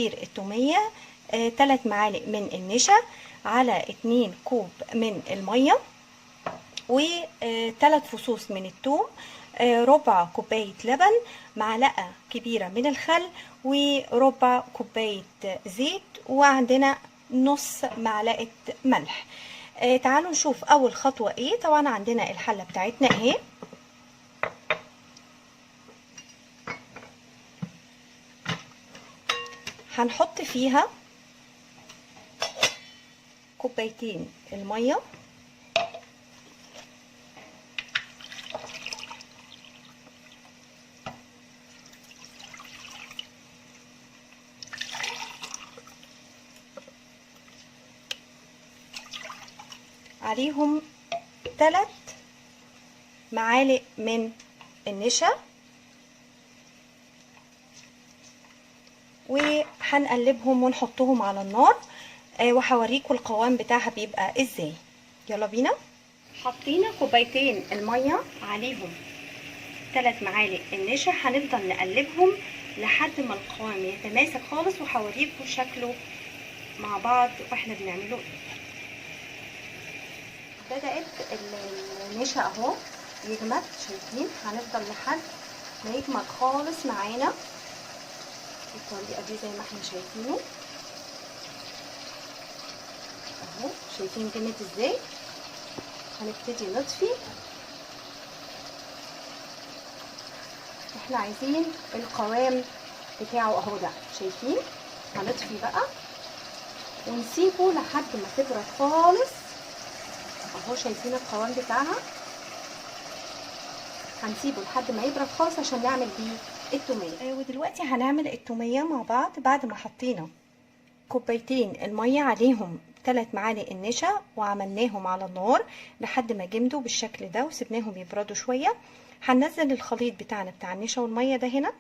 مقادير التومية: 3 معالق من النشا على 2 كوب من المية، و3 فصوص من الثوم، ربع كوباية لبن، معلقة كبيرة من الخل، وربع كوباية زيت، وعندنا نص معلقة ملح. تعالوا نشوف اول خطوة ايه. طبعا عندنا الحلة بتاعتنا اهي، هنحط فيها كوبايتين المية، عليهم 3 معالق من النشا، وهنقلبهم ونحطهم على النار، وهوريكم القوام بتاعها بيبقى ازاي. يلا بينا. حطينا كوبايتين الميه، عليهم 3 معالق النشا، هنفضل نقلبهم لحد ما القوام يتماسك خالص، وهوريكم شكله مع بعض واحنا بنعمله. بدأت النشا اهو يجمد، شايفين؟ هنفضل لحد ما يجمد خالص معانا بالطريقه دي زي ما احنا شايفينه اهو. شايفين جمد ازاي؟ هنبتدي نطفي. احنا عايزين القوام بتاعه اهو ده، شايفين؟ هنطفي بقى ونسيبه لحد ما تبرد خالص اهو. شايفين القوام بتاعها؟ هنسيبه لحد ما يبرد خالص عشان نعمل بيه التوميه. ودلوقتي هنعمل التوميه مع بعض. بعد ما حطينا كوبايتين الميه عليهم 3 معالق النشا وعملناهم على النار لحد ما جمدوا بالشكل ده وسبناهم يبردوا شويه، هننزل الخليط بتاعنا بتاع النشا والميه ده هنا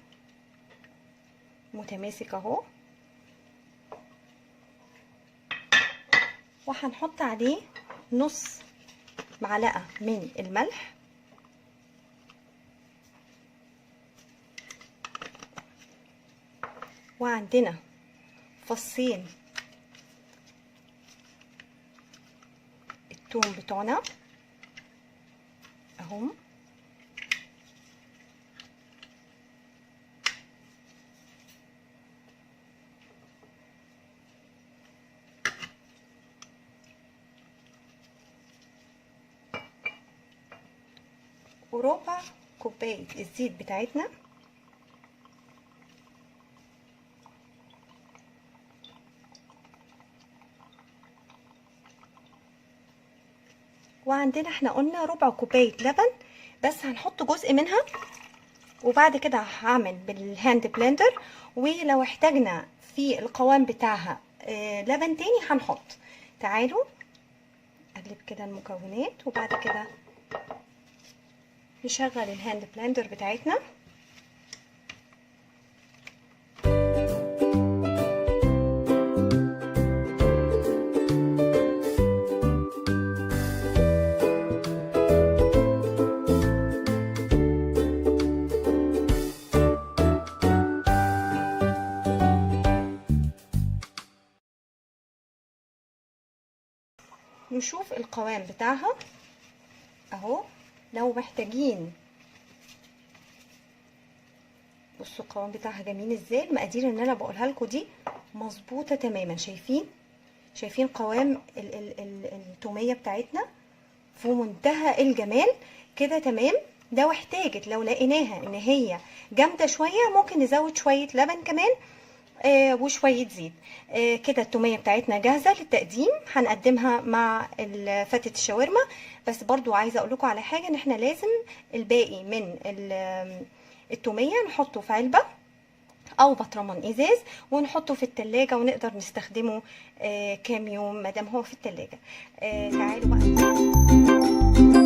متماسك اهو، وهنحط عليه نص معلقه من الملح، وعندنا فصين الثوم بتوعنا اهم، وربع كوبايه الزيت بتاعتنا، وعندنا احنا قلنا ربع كوبايه لبن، بس هنحط جزء منها وبعد كده هعمل بالهاند بلندر، ولو احتاجنا في القوام بتاعها لبن تاني هنحط. تعالوا اقلب كده المكونات وبعد كده نشغل الهاند بلندر بتاعتنا. نشوف القوام بتاعها اهو. لو محتاجين، بصوا القوام بتاعها جميل ازاي. المقادير اللي انا بقولها لكم دي مظبوطه تماما. شايفين قوام التوميه بتاعتنا في منتهى الجمال كده، تمام. لو احتاجت، لو لقيناها ان هي جامده شويه، ممكن نزود شويه لبن كمان وشويه زيت. كده التوميه بتاعتنا جاهزه للتقديم. هنقدمها مع فتة الشاورما. بس برضو عايزه اقول لكم على حاجه، ان احنا لازم الباقي من التوميه نحطه في علبه او بطرمان ازاز ونحطه في التلاجة، ونقدر نستخدمه كام يوم مادام هو في التلاجة. تعالوا بقى.